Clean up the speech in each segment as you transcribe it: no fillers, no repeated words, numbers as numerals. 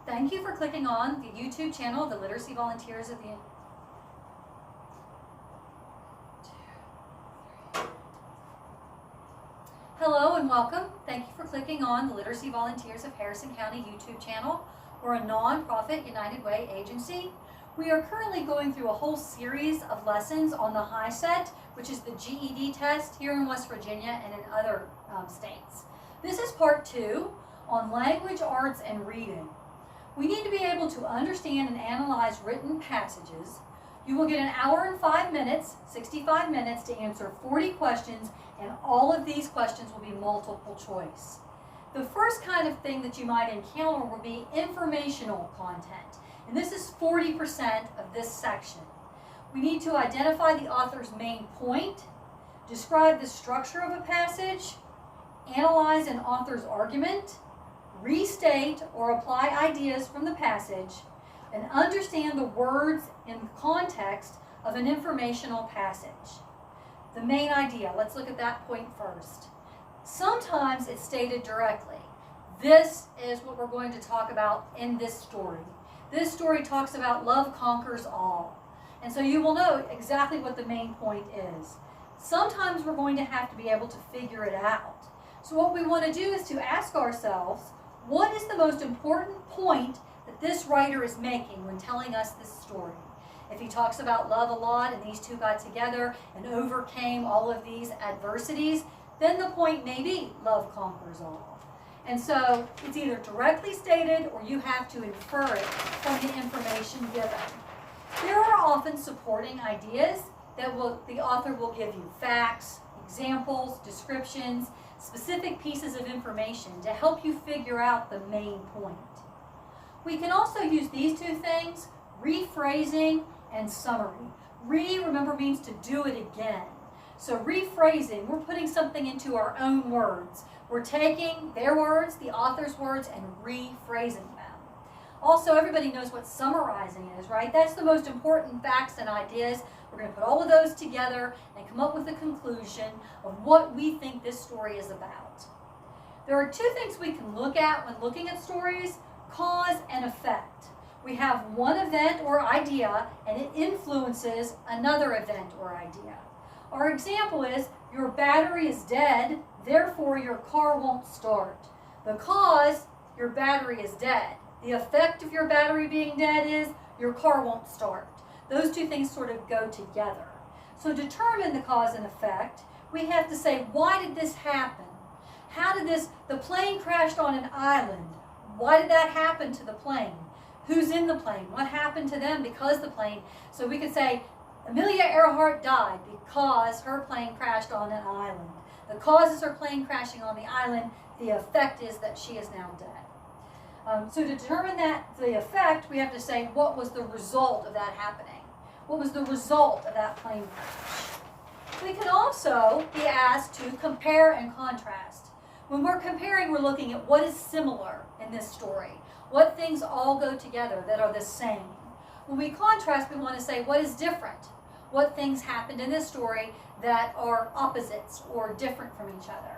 Thank you for clicking on the YouTube channel of the Literacy Volunteers of the Hello and welcome. Thank you for clicking on the Literacy Volunteers of Harrison County YouTube channel. We're a nonprofit United Way agency. We are currently going through a whole series of lessons on the HiSet, which is the GED test here in West Virginia and in other states. This is part 2 on language, arts, and reading. We need to be able to understand and analyze written passages. You will get an hour and 5 minutes, 65 minutes, to answer 40 questions, and all of these questions will be multiple choice. The first kind of thing that you might encounter will be informational content, and this is 40% of this section. We need to identify the author's main point, describe the structure of a passage, analyze an author's argument, restate or apply ideas from the passage, and understand the words in the context of an informational passage. The main idea, let's look at that point first. Sometimes it's stated directly. This is what we're going to talk about in this story. This story talks about love conquers all. And so you will know exactly what the main point is. Sometimes we're going to have to be able to figure it out. So what we want to do is to ask ourselves, what is the most important point that this writer is making when telling us this story? If he talks about love a lot and these two got together and overcame all of these adversities, then the point may be love conquers all. And so it's either directly stated or you have to infer it from the information given. There are often supporting ideas that the author will give you facts, examples, descriptions, specific pieces of information to help you figure out the main point. We can also use these two things, rephrasing and summary. Remember, means to do it again. So rephrasing, we're putting something into our own words. We're taking their words, the author's words, and rephrasing them. Also, everybody knows what summarizing is, right? That's the most important facts and ideas. We're going to put all of those together and come up with a conclusion of what we think this story is about. There are two things we can look at when looking at stories: cause and effect. We have one event or idea, and it influences another event or idea. Our example is, your battery is dead, therefore your car won't start. The cause, your battery is dead. The effect of your battery being dead is, your car won't start. Those two things sort of go together. So to determine the cause and effect, we have to say, why did this happen? How did the plane crashed on an island. Why did that happen to the plane? Who's in the plane? What happened to them because the plane? So we could say, Amelia Earhart died because her plane crashed on an island. The cause is her plane crashing on the island. The effect is that she is now dead. So to determine the effect, we have to say, what was the result of that happening? What was the result of that plane crash? We can also be asked to compare and contrast. When we're comparing, we're looking at what is similar in this story. What things all go together that are the same. When we contrast, we want to say what is different. What things happened in this story that are opposites or different from each other.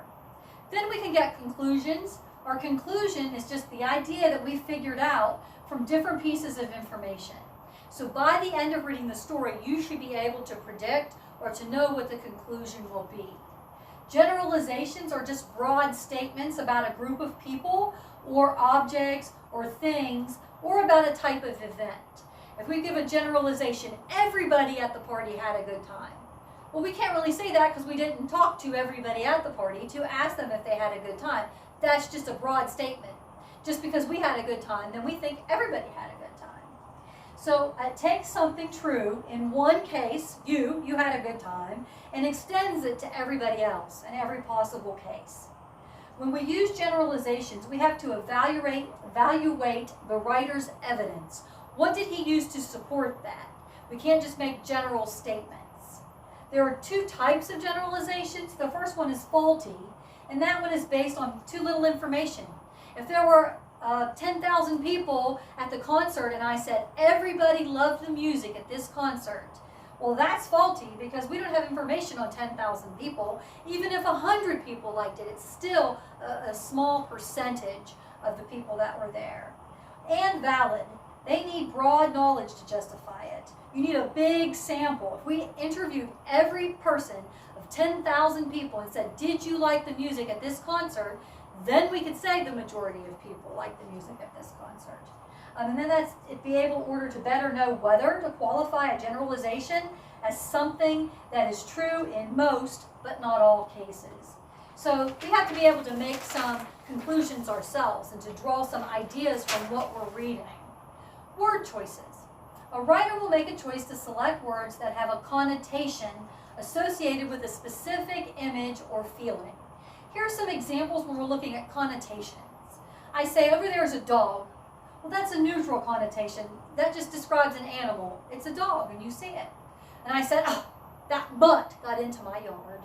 Then we can get conclusions. Our conclusion is just the idea that we figured out from different pieces of information. So by the end of reading the story, you should be able to predict or to know what the conclusion will be. Generalizations are just broad statements about a group of people or objects or things or about a type of event. If we give a generalization, everybody at the party had a good time. Well, we can't really say that because we didn't talk to everybody at the party to ask them if they had a good time. That's just a broad statement. Just because we had a good time, then we think everybody had a good time. So it takes something true in one case, you had a good time, and extends it to everybody else in every possible case. When we use generalizations, we have to evaluate the writer's evidence. What did he use to support that? We can't just make general statements. There are two types of generalizations. The first one is faulty, and that one is based on too little information. If there were 10,000 people at the concert and I said everybody loved the music at this concert, well, that's faulty because we don't have information on 10,000 people. Even if 100 people liked it, it's still a small percentage of the people that were there. and valid. They need broad knowledge to justify it. You need a big sample. If we interviewed every person of 10,000 people and said, did you like the music at this concert? Then we could say the majority of people like the music at this concert. And then it'd be able in order to better know whether to qualify a generalization as something that is true in most, but not all cases. So we have to be able to make some conclusions ourselves and to draw some ideas from what we're reading. Word choices. A writer will make a choice to select words that have a connotation associated with a specific image or feeling. Here are some examples when we're looking at connotations. I say, over there is a dog. Well, that's a neutral connotation. That just describes an animal. It's a dog, and you see it. And I said, oh, that butt got into my yard.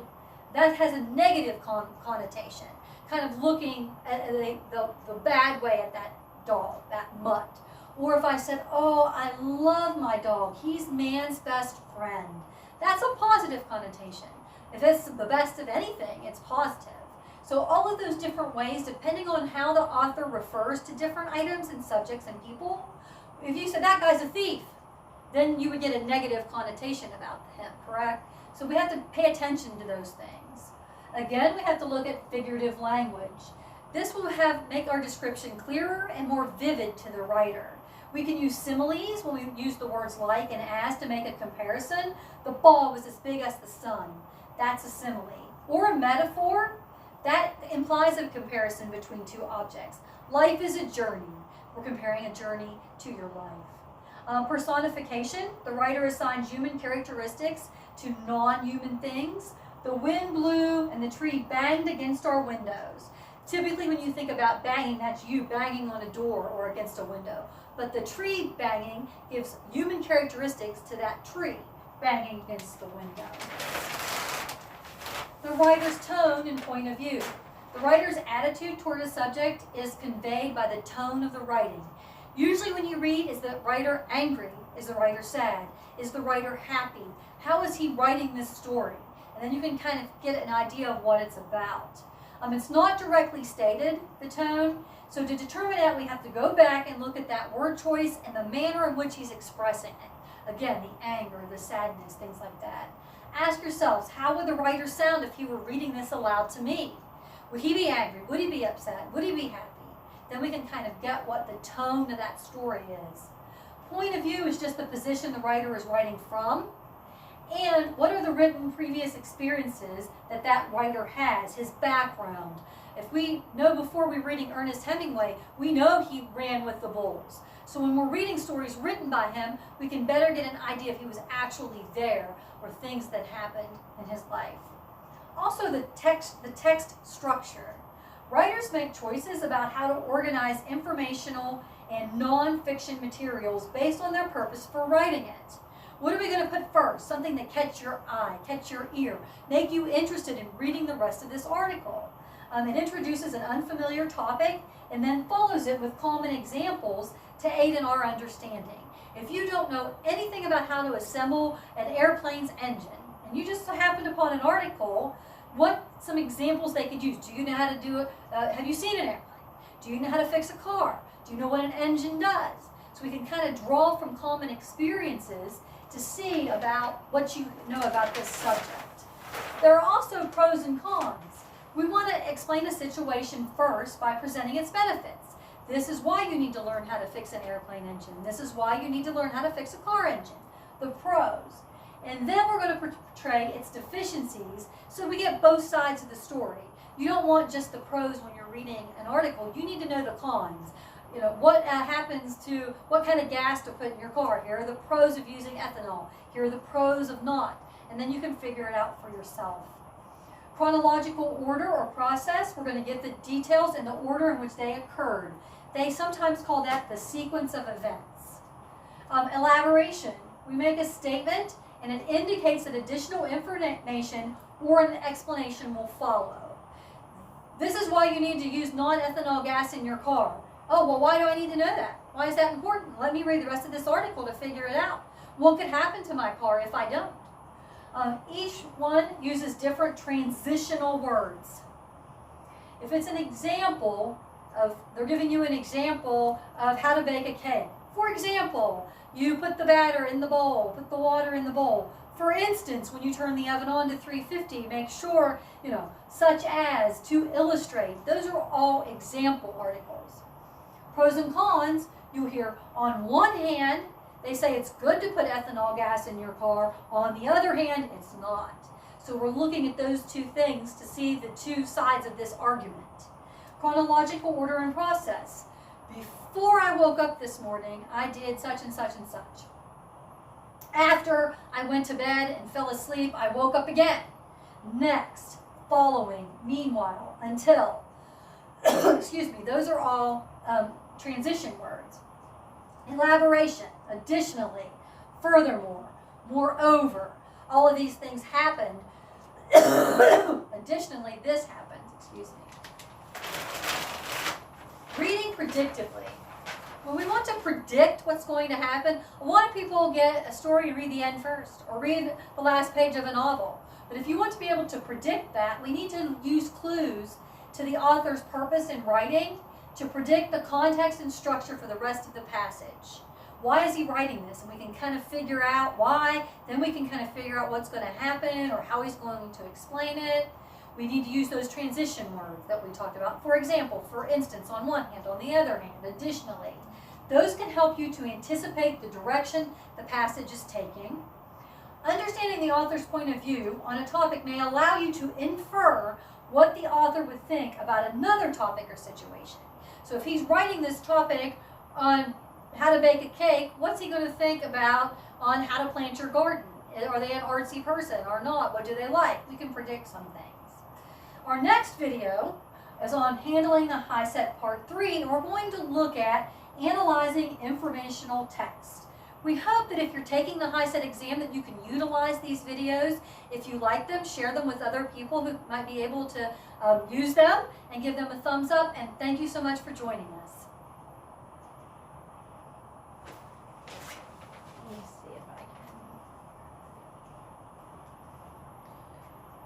That has a negative connotation, kind of looking at the bad way at that dog, that mutt. Or if I said, oh, I love my dog. He's man's best friend. That's a positive connotation. If it's the best of anything, it's positive. So all of those different ways, depending on how the author refers to different items and subjects and people, if you said, that guy's a thief, then you would get a negative connotation about him, correct? So we have to pay attention to those things. Again, we have to look at figurative language. This will make our description clearer and more vivid to the writer. We can use similes when we use the words like and as to make a comparison. The ball was as big as the sun. That's a simile. Or a metaphor. That implies a comparison between two objects. Life is a journey. We're comparing a journey to your life. Personification. The writer assigns human characteristics to non-human things. The wind blew and the tree banged against our windows. Typically when you think about banging, that's you banging on a door or against a window. But the tree banging gives human characteristics to that tree banging against the window. The writer's tone and point of view. The writer's attitude toward a subject is conveyed by the tone of the writing. Usually when you read, is the writer angry? Is the writer sad? Is the writer happy? How is he writing this story? And then you can kind of get an idea of what it's about. It's not directly stated, the tone, so to determine that we have to go back and look at that word choice and the manner in which he's expressing it. Again, the anger, the sadness, things like that. Ask yourselves, how would the writer sound if he were reading this aloud to me? Would he be angry? Would he be upset? Would he be happy? Then we can kind of get what the tone of that story is. Point of view is just the position the writer is writing from. And what are the written previous experiences that writer has, his background. If we know before we're reading Ernest Hemingway, we know he ran with the bulls. So when we're reading stories written by him, we can better get an idea if he was actually there or things that happened in his life. Also the text structure. Writers make choices about how to organize informational and non-fiction materials based on their purpose for writing it. What are we going to put first? Something that catch your eye, catch your ear, make you interested in reading the rest of this article. It introduces an unfamiliar topic and then follows it with common examples to aid in our understanding. If you don't know anything about how to assemble an airplane's engine, and you just happened upon an article, what some examples they could use? Do you know how to do it? Have you seen an airplane? Do you know how to fix a car? Do you know what an engine does? So we can kind of draw from common experiences to see about what you know about this subject. There are also pros and cons. We want to explain a situation first by presenting its benefits. This is why you need to learn how to fix an airplane engine. This is why you need to learn how to fix a car engine. The pros. And then we're going to portray its deficiencies so we get both sides of the story. You don't want just the pros when you're reading an article. You need to know the cons. You know, what happens to, what kind of gas to put in your car. Here are the pros of using ethanol. Here are the pros of not. And then you can figure it out for yourself. Chronological order or process, we're going to get the details in the order in which they occurred. They sometimes call that the sequence of events. Elaboration, we make a statement and it indicates that additional information or an explanation will follow. This is why you need to use non-ethanol gas in your car. Oh, well, why do I need to know that? Why is that important? Let me read the rest of this article to figure it out. What could happen to my car if I don't? Each one uses different transitional words. If it's an example, they're giving you an example of how to bake a cake. For example, you put the batter in the bowl, put the water in the bowl. For instance, when you turn the oven on to 350, make sure, such as, to illustrate. Those are all example articles. Pros and cons, you hear on one hand, they say it's good to put ethanol gas in your car. On the other hand, it's not. So we're looking at those two things to see the two sides of this argument. Chronological order and process. Before I woke up this morning, I did such and such and such. After I went to bed and fell asleep, I woke up again. Next, following, meanwhile, until. Excuse me, those are all transition words. Elaboration, additionally, furthermore, moreover. All of these things happened. Additionally, this happened. Excuse me. Reading predictively. When we want to predict what's going to happen, a lot of people get a story and read the end first, or read the last page of a novel. But if you want to be able to predict that, we need to use clues to the author's purpose in writing to predict the context and structure for the rest of the passage. Why is he writing this? And we can kind of figure out why. Then we can kind of figure out what's going to happen or how he's going to explain it. We need to use those transition words that we talked about. For example, for instance, on one hand, on the other hand, additionally. Those can help you to anticipate the direction the passage is taking. Understanding the author's point of view on a topic may allow you to infer what the author would think about another topic or situation. So if he's writing this topic on how to bake a cake, what's he going to think about on how to plant your garden? Are they an artsy person or not? What do they like? We can predict some things. Our next video is on handling the HiSet Part 3, and we're going to look at analyzing informational text. We hope that if you're taking the HiSet exam that you can utilize these videos. If you like them, share them with other people who might be able to use them, and give them a thumbs up. And thank you so much for joining us.